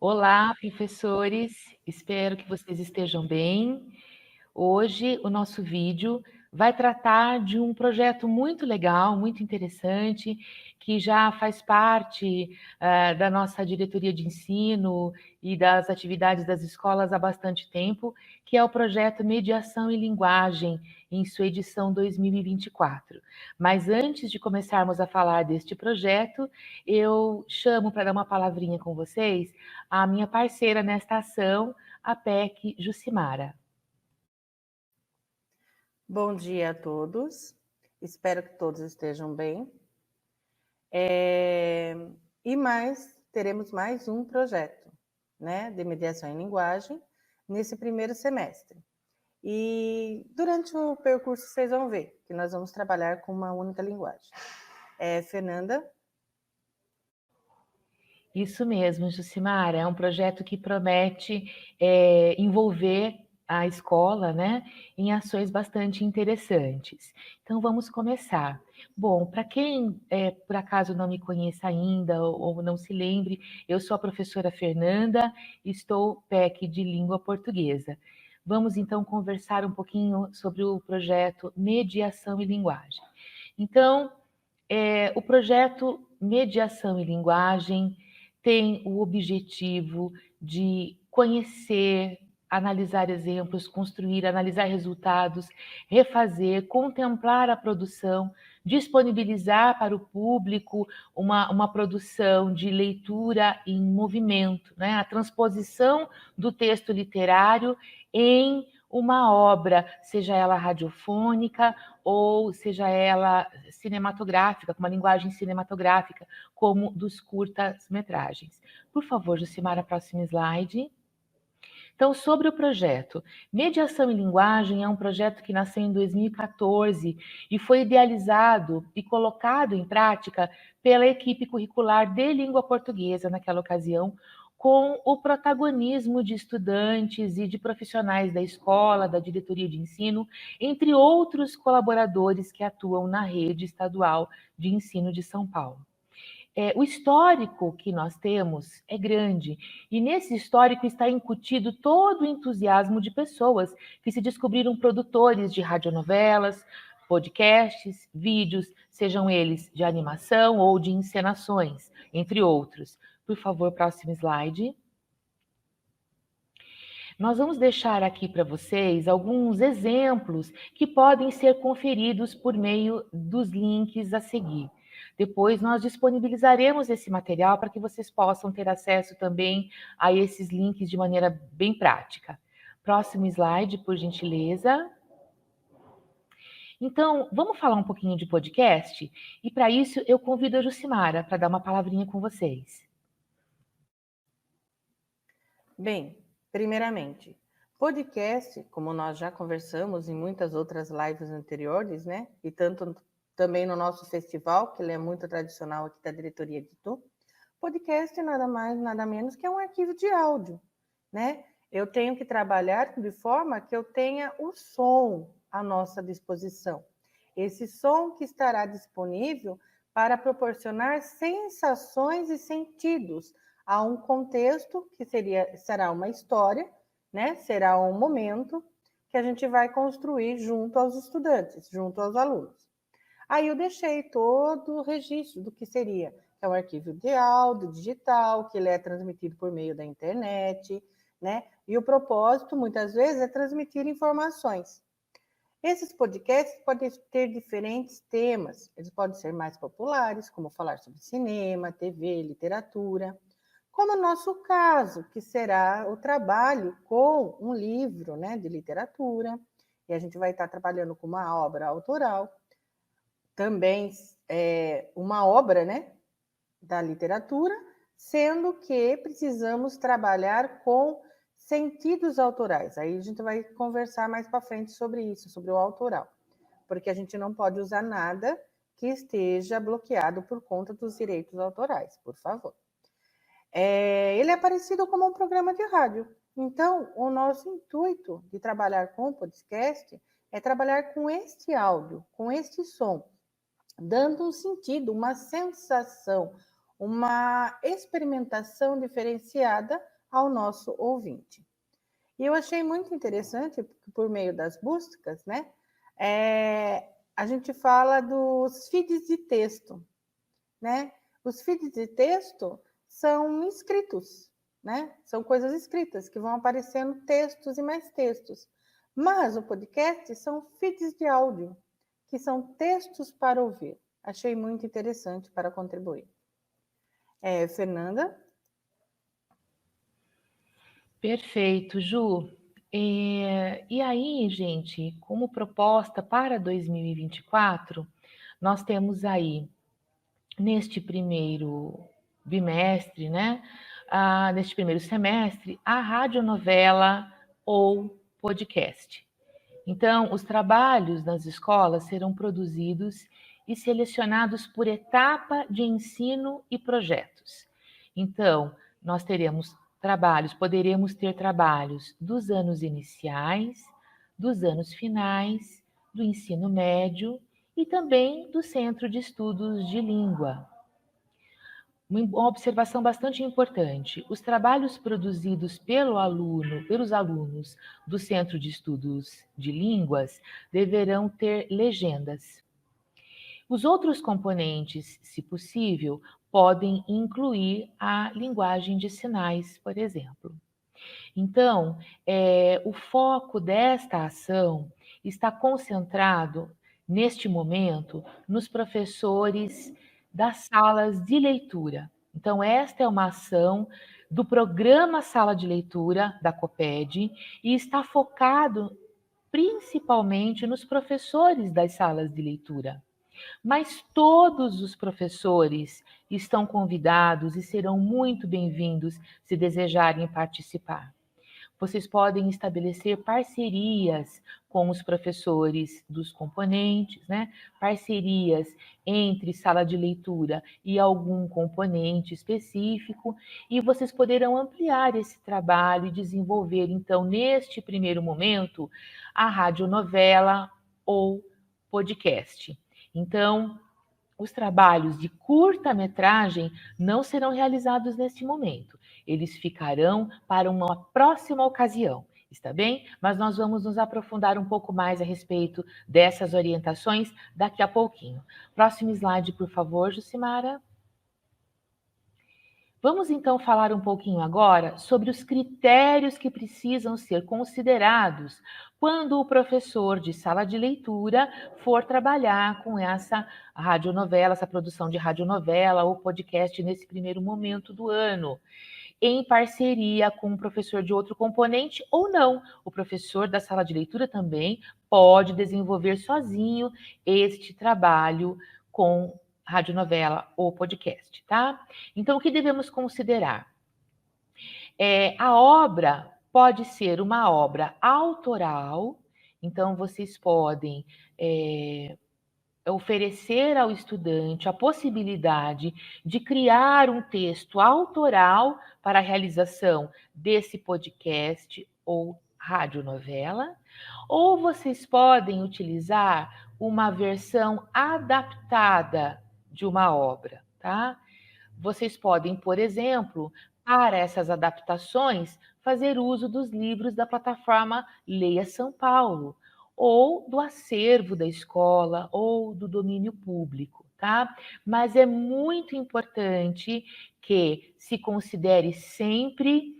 Olá, professores, espero que vocês estejam bem. Hoje o nosso vídeo vai tratar de um projeto muito legal, muito interessante, que já faz parte da nossa diretoria de ensino e das atividades das escolas há bastante tempo, que é o projeto Mediação e Linguagem, em sua edição 2024. Mas antes de começarmos a falar deste projeto, eu chamo para dar uma palavrinha com vocês a minha parceira nesta ação, a PEC Jucimara. Bom dia a todos, espero que todos estejam bem. Teremos mais um projeto, né, de mediação em linguagem nesse primeiro semestre. E durante o percurso vocês vão ver que nós vamos trabalhar com uma única linguagem. Fernanda? Isso mesmo, Jucimara, é um projeto que promete envolver a escola, né, em ações bastante interessantes. Então, vamos começar. Bom, para quem, por acaso, não me conheça ainda ou não se lembre, eu sou a professora Fernanda, estou PEC de Língua Portuguesa. Vamos, então, conversar um pouquinho sobre o projeto Mediação e Linguagem. Então, o projeto Mediação e Linguagem tem o objetivo de conhecer, analisar exemplos, construir, analisar resultados, refazer, contemplar a produção, disponibilizar para o público uma produção de leitura em movimento, né? A transposição do texto literário em uma obra, seja ela radiofônica ou seja ela cinematográfica, com uma linguagem cinematográfica, como dos curtas-metragens. Por favor, Jucimara, próximo slide. Então, sobre o projeto. Mediação em Linguagem é um projeto que nasceu em 2014 e foi idealizado e colocado em prática pela equipe curricular de língua portuguesa naquela ocasião, com o protagonismo de estudantes e de profissionais da escola, da diretoria de ensino, entre outros colaboradores que atuam na rede estadual de ensino de São Paulo. O histórico que nós temos é grande, e nesse histórico está incutido todo o entusiasmo de pessoas que se descobriram produtores de radionovelas, podcasts, vídeos, sejam eles de animação ou de encenações, entre outros. Por favor, próximo slide. Nós vamos deixar aqui para vocês alguns exemplos que podem ser conferidos por meio dos links a seguir. Depois nós disponibilizaremos esse material para que vocês possam ter acesso também a esses links de maneira bem prática. Próximo slide, por gentileza. Então, vamos falar um pouquinho de podcast? E para isso eu convido a Jucimara para dar uma palavrinha com vocês. Bem, primeiramente, podcast, como nós já conversamos em muitas outras lives anteriores, né? E tanto também no nosso festival, que ele é muito tradicional aqui da diretoria de Tu, podcast nada mais, nada menos que é um arquivo de áudio, né? Eu tenho que trabalhar de forma que eu tenha o som à nossa disposição. Esse som que estará disponível para proporcionar sensações e sentidos a um contexto que será uma história, né? Será um momento que a gente vai construir junto aos estudantes, junto aos alunos. Aí eu deixei todo o registro do que seria. É um arquivo de áudio digital, que ele é transmitido por meio da internet, né? E o propósito, muitas vezes, é transmitir informações. Esses podcasts podem ter diferentes temas. Eles podem ser mais populares, como falar sobre cinema, TV, literatura. Como no nosso caso, que será o trabalho com um livro, né, de literatura. E a gente vai estar trabalhando com uma obra autoral. Também uma obra, né, da literatura, sendo que precisamos trabalhar com sentidos autorais. Aí a gente vai conversar mais para frente sobre isso, sobre o autoral, porque a gente não pode usar nada que esteja bloqueado por conta dos direitos autorais, por favor. Ele é parecido como um programa de rádio. Então, o nosso intuito de trabalhar com o podcast é trabalhar com este áudio, com este som, dando um sentido, uma sensação, uma experimentação diferenciada ao nosso ouvinte. E eu achei muito interessante, por meio das buscas, né? A gente fala dos feeds de texto, né? Os feeds de texto são escritos, né? São coisas escritas que vão aparecendo textos e mais textos. Mas o podcast são feeds de áudio, que são textos para ouvir. Achei muito interessante para contribuir. Fernanda? Perfeito, Ju. E aí, gente, como proposta para 2024, nós temos aí, neste primeiro bimestre, né? Neste primeiro semestre, a radionovela ou podcast. Então, os trabalhos nas escolas serão produzidos e selecionados por etapa de ensino e projetos. Então, nós poderemos ter trabalhos dos anos iniciais, dos anos finais, do ensino médio e também do Centro de Estudos de Língua. Uma observação bastante importante: os trabalhos produzidos pelos alunos do Centro de Estudos de Línguas deverão ter legendas. Os outros componentes, se possível, podem incluir a linguagem de sinais, por exemplo. Então, o foco desta ação está concentrado, neste momento, nos professores das salas de leitura. Então, esta é uma ação do programa Sala de Leitura da COPED e está focado principalmente nos professores das salas de leitura. Mas todos os professores estão convidados e serão muito bem-vindos se desejarem participar. Vocês podem estabelecer parcerias com os professores dos componentes, né? Parcerias entre sala de leitura e algum componente específico, e vocês poderão ampliar esse trabalho e desenvolver, então, neste primeiro momento, a radionovela ou podcast. Então, os trabalhos de curta-metragem não serão realizados neste momento. Eles ficarão para uma próxima ocasião, está bem? Mas nós vamos nos aprofundar um pouco mais a respeito dessas orientações daqui a pouquinho. Próximo slide, por favor, Jucimara. Vamos então falar um pouquinho agora sobre os critérios que precisam ser considerados quando o professor de sala de leitura for trabalhar com essa radionovela, essa produção de radionovela ou podcast nesse primeiro momento do ano, em parceria com um professor de outro componente ou não. O professor da sala de leitura também pode desenvolver sozinho este trabalho com radionovela ou podcast, tá? Então, o que devemos considerar? A obra pode ser uma obra autoral, então vocês podem oferecer ao estudante a possibilidade de criar um texto autoral para a realização desse podcast ou radionovela, ou vocês podem utilizar uma versão adaptada de uma obra, tá? Vocês podem, por exemplo, para essas adaptações, fazer uso dos livros da plataforma Leia São Paulo, ou do acervo da escola, ou do domínio público, tá? Mas é muito importante que se considere sempre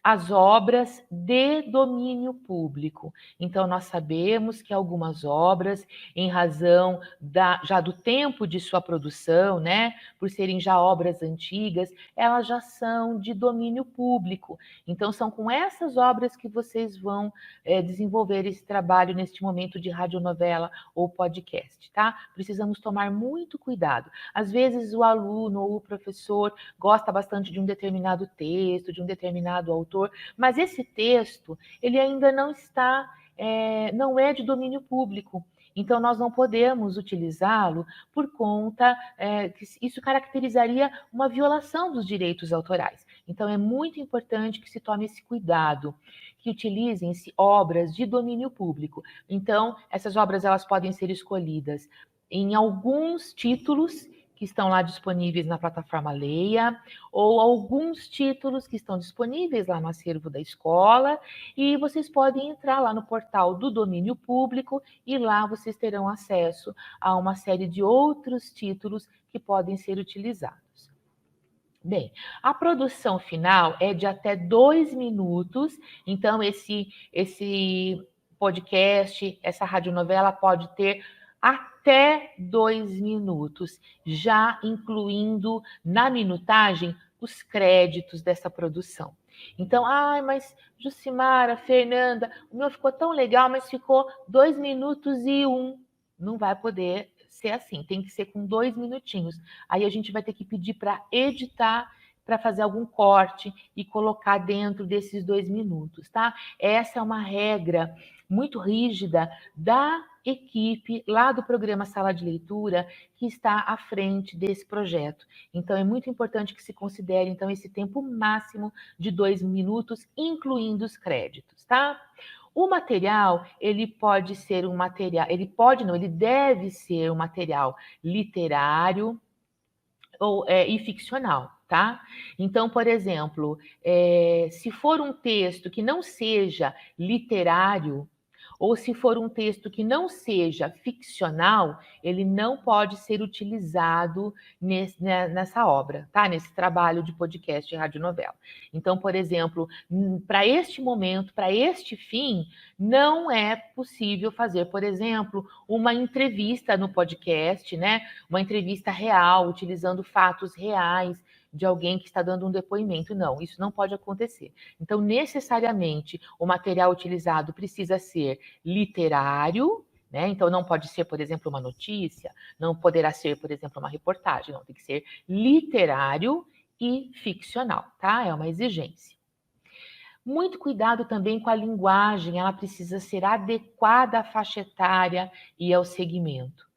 as obras de domínio público. Então, nós sabemos que algumas obras, em razão já do tempo de sua produção, né, por serem já obras antigas, elas já são de domínio público. Então, são com essas obras que vocês vão desenvolver esse trabalho neste momento de radionovela ou podcast, tá? Precisamos tomar muito cuidado. Às vezes, o aluno ou o professor gosta bastante de um determinado texto, de um determinado autor, autor, mas esse texto, ele ainda não está, não é de domínio público. Então, nós não podemos utilizá-lo por conta que isso caracterizaria uma violação dos direitos autorais. Então, é muito importante que se tome esse cuidado, que utilizem-se obras de domínio público. Então, essas obras elas podem ser escolhidas em alguns títulos que estão lá disponíveis na plataforma Leia, ou alguns títulos que estão disponíveis lá no acervo da escola, e vocês podem entrar lá no portal do domínio público e lá vocês terão acesso a uma série de outros títulos que podem ser utilizados. Bem, a produção final é de até 2 minutos, então esse podcast, essa radionovela pode ter até 2 minutos, já incluindo na minutagem os créditos dessa produção. Então, mas Jucimara, Fernanda, o meu ficou tão legal, mas ficou 2 minutos e 1. Não vai poder ser assim, tem que ser com 2 minutinhos. Aí a gente vai ter que pedir para editar, para fazer algum corte e colocar dentro desses 2 minutos, tá? Essa é uma regra muito rígida da equipe lá do programa Sala de Leitura que está à frente desse projeto. Então, é muito importante que se considere, então, esse tempo máximo de 2 minutos, incluindo os créditos, tá? O material, ele pode ser um material, ele deve ser um material literário e ficcional, tá? Então, por exemplo, se for um texto que não seja literário, ou se for um texto que não seja ficcional, ele não pode ser utilizado nessa obra, tá? Nesse trabalho de podcast e radionovela. Então, por exemplo, para este momento, para este fim, não é possível fazer, por exemplo, uma entrevista no podcast, né? Uma entrevista real, utilizando fatos reais de alguém que está dando um depoimento. Não, isso não pode acontecer. Então, necessariamente, o material utilizado precisa ser literário, né? Então, não pode ser, por exemplo, uma notícia, não poderá ser, por exemplo, uma reportagem, não, tem que ser literário e ficcional, tá? É uma exigência. Muito cuidado também com a linguagem, ela precisa ser adequada à faixa etária e ao segmento.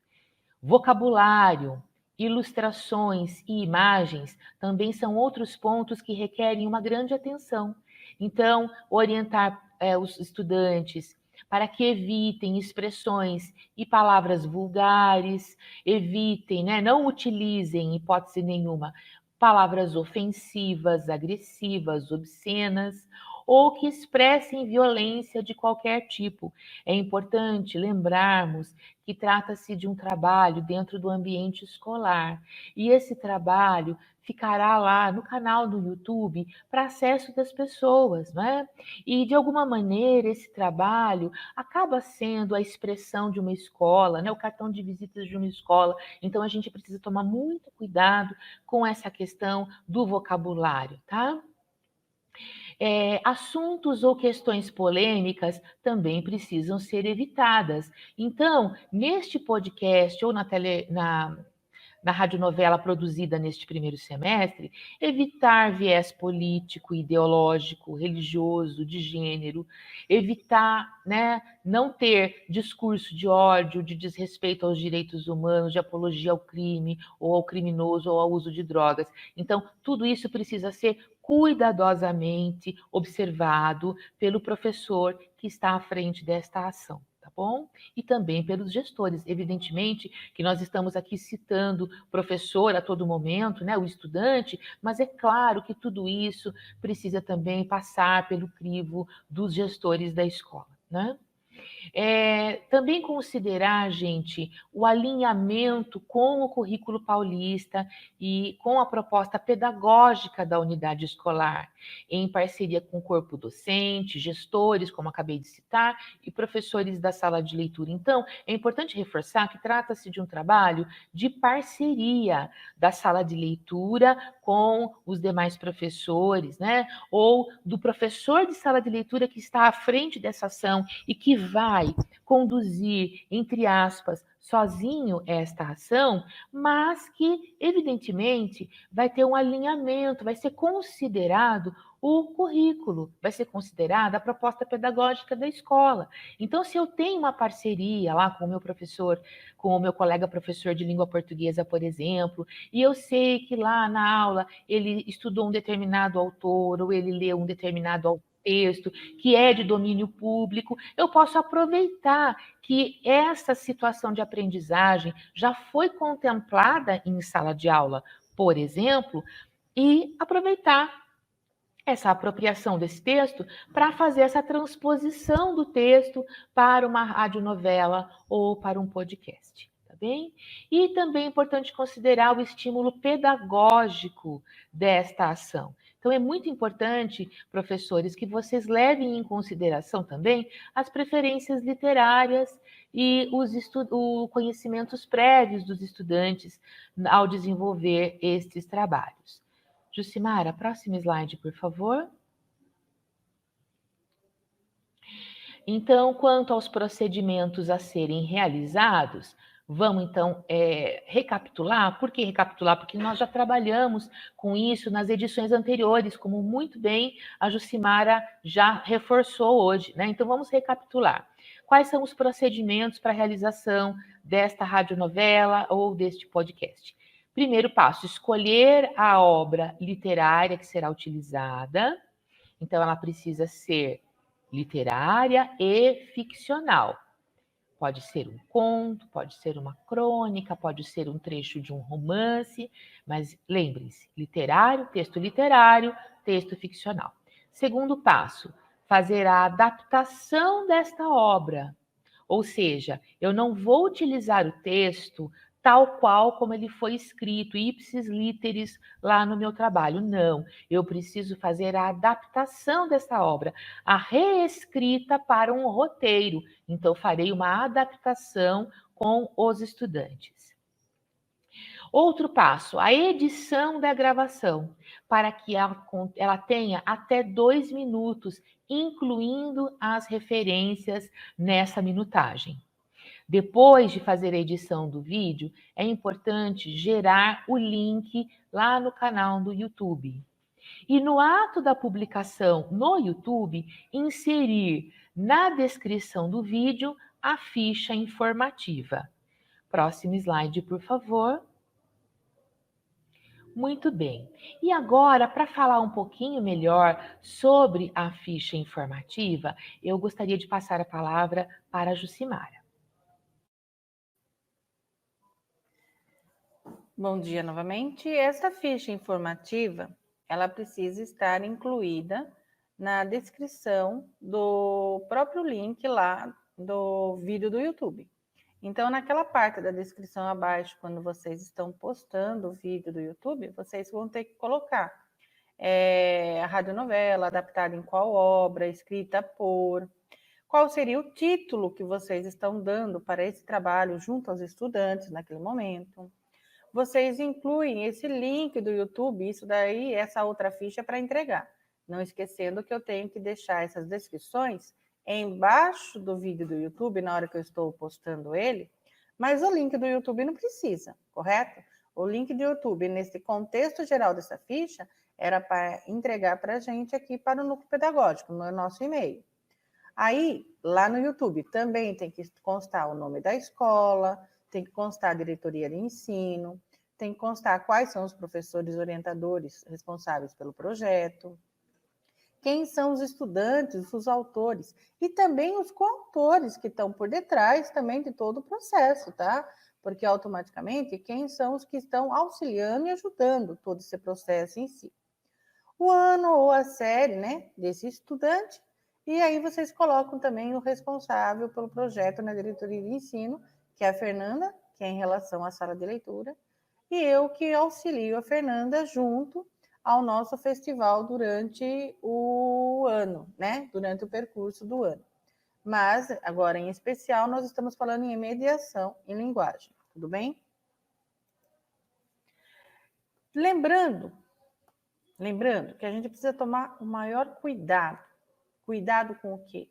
Vocabulário, ilustrações e imagens também são outros pontos que requerem uma grande atenção. Então, orientar os estudantes para que evitem expressões e palavras vulgares, evitem, né, não utilizem, em hipótese nenhuma, palavras ofensivas, agressivas, obscenas, ou que expressem violência de qualquer tipo. É importante lembrarmos que trata-se de um trabalho dentro do ambiente escolar. E esse trabalho ficará lá no canal do YouTube para acesso das pessoas, né? E de alguma maneira esse trabalho acaba sendo a expressão de uma escola, né? O cartão de visitas de uma escola. Então a gente precisa tomar muito cuidado com essa questão do vocabulário, tá? Assuntos ou questões polêmicas também precisam ser evitadas. Então, neste podcast ou na radionovela produzida neste primeiro semestre, evitar viés político, ideológico, religioso, de gênero, evitar, né, não ter discurso de ódio, de desrespeito aos direitos humanos, de apologia ao crime, ou ao criminoso, ou ao uso de drogas. Então, tudo isso precisa ser cuidadosamente observado pelo professor que está à frente desta ação, tá bom? E também pelos gestores. Evidentemente que nós estamos aqui citando o professor a todo momento, né, o estudante, mas é claro que tudo isso precisa também passar pelo crivo dos gestores da escola, né? Também considerar, gente, o alinhamento com o currículo paulista e com a proposta pedagógica da unidade escolar, em parceria com o corpo docente, gestores, como acabei de citar, e professores da sala de leitura. Então, é importante reforçar que trata-se de um trabalho de parceria da sala de leitura com os demais professores, né? Ou do professor de sala de leitura que está à frente dessa ação e que vai conduzir, entre aspas, sozinho esta ação, mas que, evidentemente, vai ter um alinhamento, vai ser considerado o currículo, vai ser considerada a proposta pedagógica da escola. Então, se eu tenho uma parceria lá com o meu professor, com o meu colega professor de língua portuguesa, por exemplo, e eu sei que lá na aula ele estudou um determinado autor ou ele leu um determinado texto que é de domínio público, eu posso aproveitar que essa situação de aprendizagem já foi contemplada em sala de aula, por exemplo, e aproveitar essa apropriação desse texto para fazer essa transposição do texto para uma radionovela ou para um podcast, tá bem? E também é importante considerar o estímulo pedagógico desta ação. Então, é muito importante, professores, que vocês levem em consideração também as preferências literárias e os conhecimentos prévios dos estudantes ao desenvolver estes trabalhos. Jucimara, próximo slide, por favor. Então, quanto aos procedimentos a serem realizados, vamos então recapitular. Por que recapitular? Porque nós já trabalhamos com isso nas edições anteriores, como muito bem a Jucimara já reforçou hoje, né? Então, vamos recapitular. Quais são os procedimentos para a realização desta radionovela ou deste podcast? Primeiro passo, escolher a obra literária que será utilizada. Então, ela precisa ser literária e ficcional. Pode ser um conto, pode ser uma crônica, pode ser um trecho de um romance, mas lembre-se, literário, texto ficcional. Segundo passo, fazer a adaptação desta obra. Ou seja, eu não vou utilizar o texto tal qual como ele foi escrito, ipsis literis, lá no meu trabalho. Não, eu preciso fazer a adaptação dessa obra, a reescrita para um roteiro. Então, farei uma adaptação com os estudantes. Outro passo, a edição da gravação, para que ela tenha até 2 minutos, incluindo as referências nessa minutagem. Depois de fazer a edição do vídeo, é importante gerar o link lá no canal do YouTube. E no ato da publicação no YouTube, inserir na descrição do vídeo a ficha informativa. Próximo slide, por favor. Muito bem. E agora, para falar um pouquinho melhor sobre a ficha informativa, eu gostaria de passar a palavra para a Jucimara. Bom dia novamente. Essa ficha informativa, ela precisa estar incluída na descrição do próprio link lá do vídeo do YouTube. Então, naquela parte da descrição abaixo, quando vocês estão postando o vídeo do YouTube, vocês vão ter que colocar a radionovela, adaptada em qual obra, escrita por, qual seria o título que vocês estão dando para esse trabalho junto aos estudantes naquele momento. Vocês incluem esse link do YouTube, isso daí, essa outra ficha para entregar. Não esquecendo que eu tenho que deixar essas descrições embaixo do vídeo do YouTube, na hora que eu estou postando ele, mas o link do YouTube não precisa, correto? O link do YouTube, nesse contexto geral dessa ficha, era para entregar para a gente aqui para o núcleo pedagógico, no nosso e-mail. Aí, lá no YouTube, também tem que constar o nome da escola, tem que constar a diretoria de ensino, tem que constar quais são os professores orientadores responsáveis pelo projeto, quem são os estudantes, os autores, e também os coautores que estão por detrás também de todo o processo, tá? Porque automaticamente quem são os que estão auxiliando e ajudando todo esse processo em si. O ano ou a série, né, desse estudante, e aí vocês colocam também o responsável pelo projeto na diretoria de ensino, que é a Fernanda, que é em relação à sala de leitura, e eu que auxilio a Fernanda junto ao nosso festival durante o ano, né? Durante o percurso do ano. Mas, agora em especial, nós estamos falando em mediação em linguagem, tudo bem? Lembrando que a gente precisa tomar o maior cuidado. Cuidado com o quê?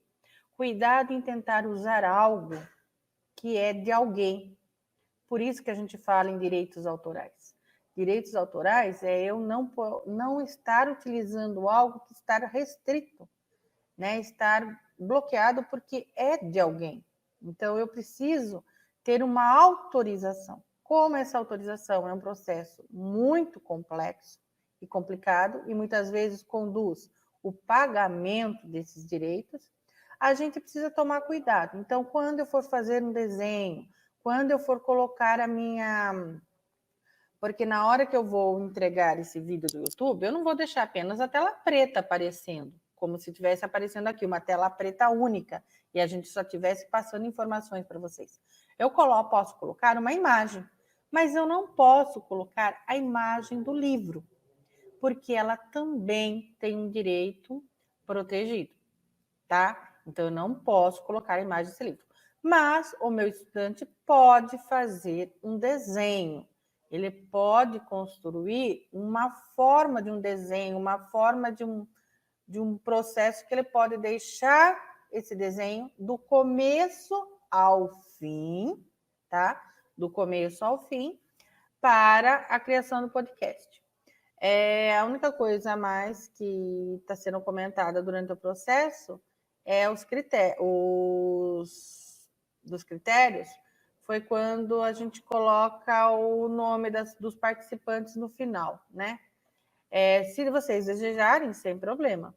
Cuidado em tentar usar algo que é de alguém. Por isso que a gente fala em direitos autorais. Direitos autorais é eu não estar utilizando algo que está restrito, né? Estar bloqueado porque é de alguém. Então, eu preciso ter uma autorização. Como essa autorização é um processo muito complexo e complicado e muitas vezes conduz o pagamento desses direitos, a gente precisa tomar cuidado. Então, quando eu for fazer um desenho, quando eu for colocar a minha... Porque na hora que eu vou entregar esse vídeo do YouTube, eu não vou deixar apenas a tela preta aparecendo, como se estivesse aparecendo aqui, uma tela preta única, e a gente só estivesse passando informações para vocês. Eu posso colocar uma imagem, mas eu não posso colocar a imagem do livro, porque ela também tem um direito protegido, tá? Então, eu não posso colocar a imagem desse livro. Mas o meu estudante pode fazer um desenho, ele pode construir uma forma de um desenho, uma forma de um processo que ele pode deixar esse desenho do começo ao fim, tá? Do começo ao fim, para a criação do podcast. A única coisa a mais que está sendo comentada durante o processo é os critérios, foi quando a gente coloca o nome dos participantes no final, né? Se vocês desejarem, sem problema.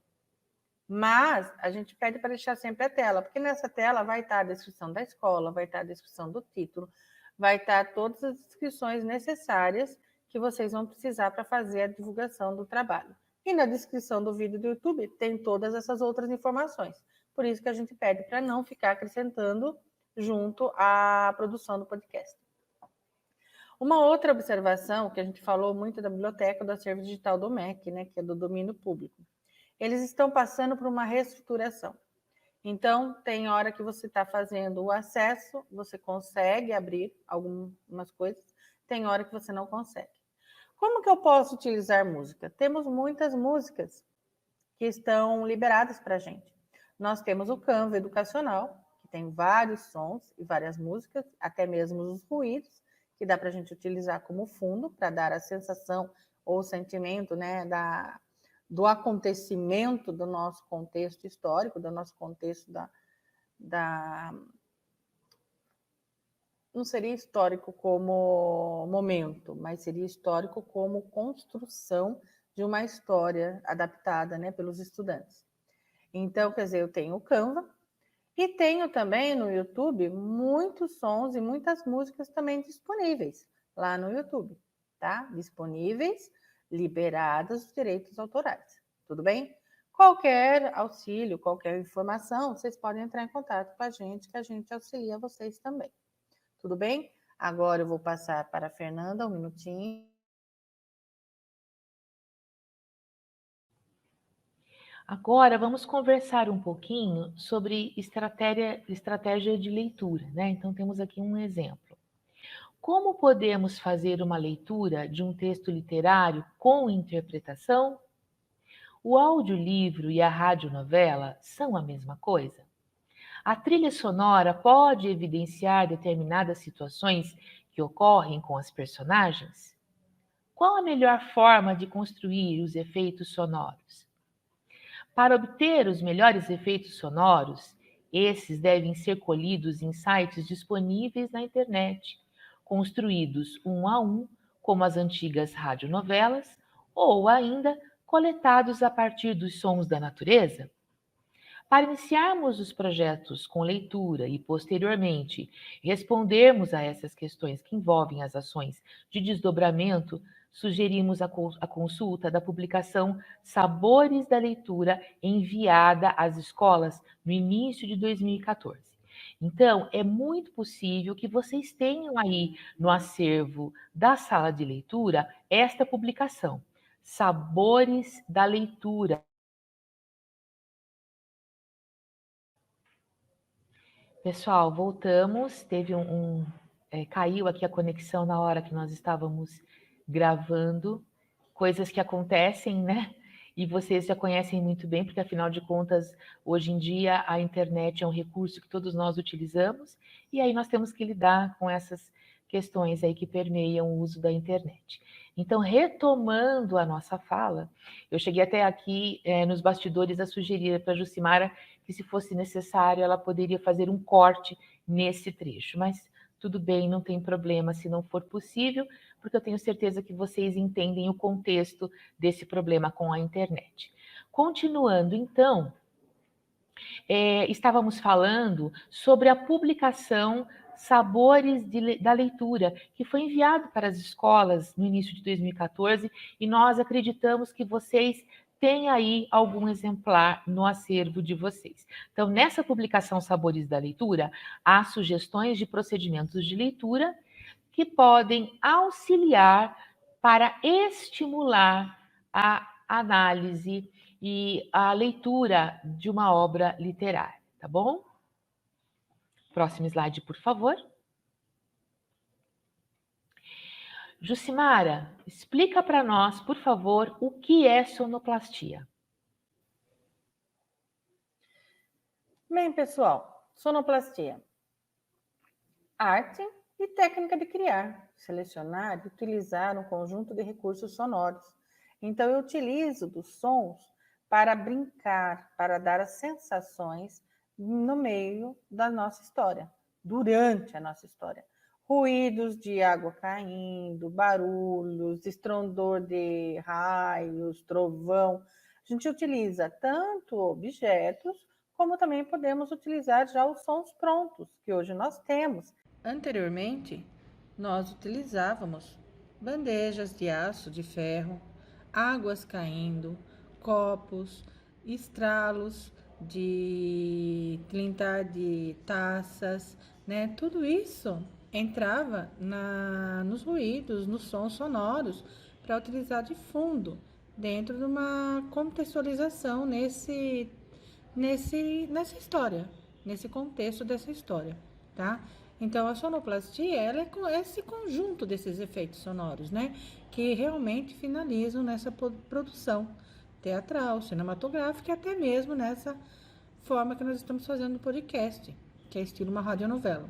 Mas a gente pede para deixar sempre a tela, porque nessa tela vai estar a descrição da escola, vai estar a descrição do título, vai estar todas as descrições necessárias que vocês vão precisar para fazer a divulgação do trabalho. E na descrição do vídeo do YouTube tem todas essas outras informações. Por isso que a gente pede para não ficar acrescentando junto à produção do podcast. Uma outra observação, que a gente falou muito da biblioteca do acervo digital do MEC, né, que é do domínio público. Eles estão passando por uma reestruturação. Então, tem hora que você está fazendo o acesso, você consegue abrir algumas coisas, tem hora que você não consegue. Como que eu posso utilizar música? Temos muitas músicas que estão liberadas para a gente. Nós temos o Canva Educacional, que tem vários sons e várias músicas, até mesmo os ruídos, que dá para a gente utilizar como fundo, para dar a sensação ou o sentimento, né, do acontecimento do nosso contexto histórico, do nosso contexto não seria histórico como momento, mas seria histórico como construção de uma história adaptada, né, pelos estudantes. Então, quer dizer, eu tenho o Canva e tenho também no YouTube muitos sons e muitas músicas também disponíveis lá no YouTube, tá? Disponíveis, liberadas os direitos autorais, tudo bem? Qualquer auxílio, qualquer informação, vocês podem entrar em contato com a gente, que a gente auxilia vocês também. Tudo bem? Agora eu vou passar para a Fernanda, um minutinho. Agora vamos conversar um pouquinho sobre estratégia de leitura, né? Então temos aqui um exemplo. Como podemos fazer uma leitura de um texto literário com interpretação? O audiolivro e a radionovela são a mesma coisa? A trilha sonora pode evidenciar determinadas situações que ocorrem com as personagens? Qual a melhor forma de construir os efeitos sonoros? Para obter os melhores efeitos sonoros, esses devem ser colhidos em sites disponíveis na internet, construídos um a um, como as antigas radionovelas, ou ainda coletados a partir dos sons da natureza. Para iniciarmos os projetos com leitura e, posteriormente, respondermos a essas questões que envolvem as ações de desdobramento, sugerimos a consulta da publicação Sabores da Leitura, enviada às escolas no início de 2014. Então, é muito possível que vocês tenham aí no acervo da sala de leitura esta publicação, Sabores da Leitura. Pessoal, voltamos. Caiu aqui a conexão na hora que nós estávamos gravando, coisas que acontecem, né? E vocês já conhecem muito bem, porque afinal de contas, hoje em dia a internet é um recurso que todos nós utilizamos, e aí nós temos que lidar com essas questões aí que permeiam o uso da internet. Então, retomando a nossa fala, eu cheguei até aqui nos bastidores a sugerir para a Jucimara que, se fosse necessário, ela poderia fazer um corte nesse trecho, mas tudo bem, não tem problema se não for possível, porque eu tenho certeza que vocês entendem o contexto desse problema com a internet. Continuando, então, estávamos falando sobre a publicação Sabores da Leitura, que foi enviado para as escolas no início de 2014, e nós acreditamos que vocês têm aí algum exemplar no acervo de vocês. Então, nessa publicação Sabores da Leitura, há sugestões de procedimentos de leitura que podem auxiliar para estimular a análise e a leitura de uma obra literária, tá bom? Próximo slide, por favor. Jucimara, explica para nós, por favor, o que é sonoplastia. Bem, pessoal, sonoplastia. Arte e técnica de criar, selecionar e utilizar um conjunto de recursos sonoros. Então, eu utilizo dos sons para brincar, para dar as sensações no meio da nossa história, durante a nossa história. Ruídos de água caindo, barulhos, estrondor de raios, trovão. A gente utiliza tanto objetos, como também podemos utilizar já os sons prontos, que hoje nós temos. Anteriormente, nós utilizávamos bandejas de aço, de ferro, águas caindo, copos, estralos de tintar de taças, né? Tudo isso entrava nos ruídos, nos sons sonoros, para utilizar de fundo, dentro de uma contextualização nessa história, nesse contexto dessa história, tá? Então, a sonoplastia, ela é esse conjunto desses efeitos sonoros, né? Que realmente finalizam nessa produção teatral, cinematográfica e até mesmo nessa forma que nós estamos fazendo no podcast, que é estilo uma radionovela.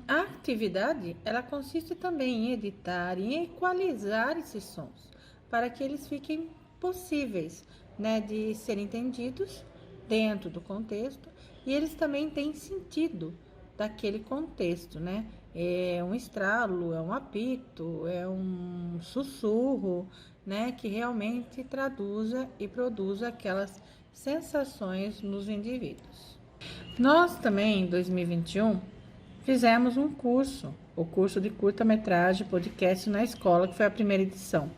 A atividade, ela consiste também em editar e em equalizar esses sons, para que eles fiquem possíveis, né, de serem entendidos dentro do contexto, e eles também têm sentido daquele contexto, né? É um estralo, é um apito, é um sussurro, né? Que realmente traduza e produza aquelas sensações nos indivíduos. Nós também, em 2021, fizemos um curso, o curso de curta-metragem podcast na escola, que foi a primeira edição.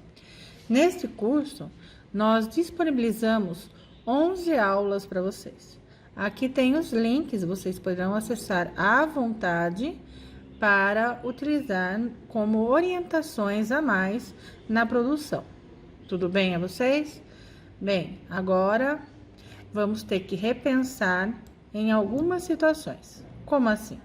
Neste curso, nós disponibilizamos 11 aulas para vocês. Aqui tem os links, vocês poderão acessar à vontade para utilizar como orientações a mais na produção. Tudo bem a vocês? Bem, agora vamos ter que repensar em algumas situações. Como assim?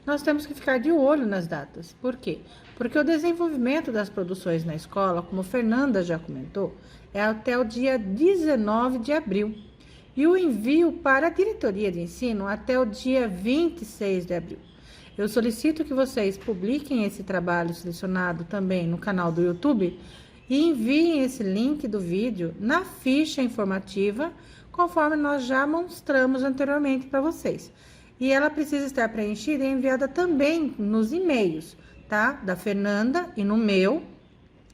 Nós temos que ficar de olho nas datas. Por quê? Porque o desenvolvimento das produções na escola, como Fernanda já comentou, é até o dia 19 de abril. E o envio para a diretoria de ensino até o dia 26 de abril. Eu solicito que vocês publiquem esse trabalho selecionado também no canal do YouTube e enviem esse link do vídeo na ficha informativa, conforme nós já mostramos anteriormente para vocês. E ela precisa estar preenchida e enviada também nos e-mails, tá? Da Fernanda e no meu.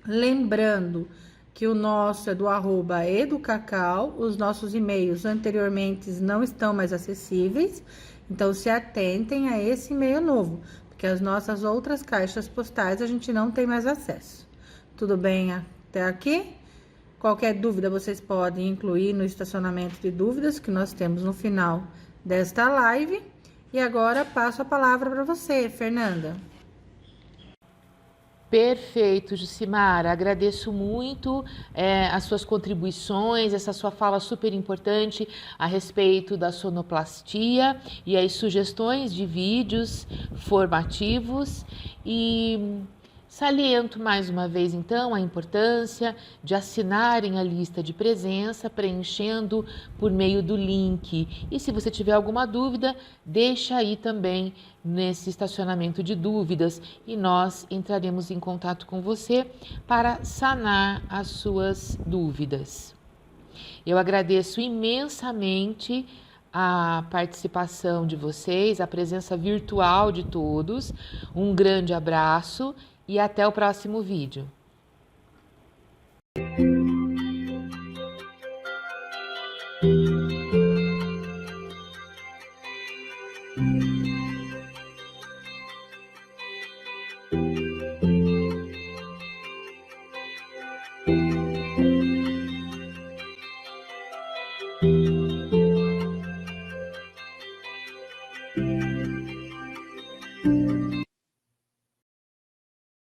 Lembrando que o nosso é do @educacau, os nossos e-mails anteriormente não estão mais acessíveis, então se atentem a esse e-mail novo, porque as nossas outras caixas postais a gente não tem mais acesso. Tudo bem até aqui? Qualquer dúvida vocês podem incluir no estacionamento de dúvidas que nós temos no final desta live. E agora passo a palavra para você, Fernanda. Perfeito, Jucimara. Agradeço muito as suas contribuições, essa sua fala super importante a respeito da sonoplastia e as sugestões de vídeos formativos. E Saliento mais uma vez, então, a importância de assinarem a lista de presença, preenchendo por meio do link. E se você tiver alguma dúvida, deixa aí também nesse estacionamento de dúvidas e nós entraremos em contato com você para sanar as suas dúvidas. Eu agradeço imensamente a participação de vocês, a presença virtual de todos. Um grande abraço e até o próximo vídeo.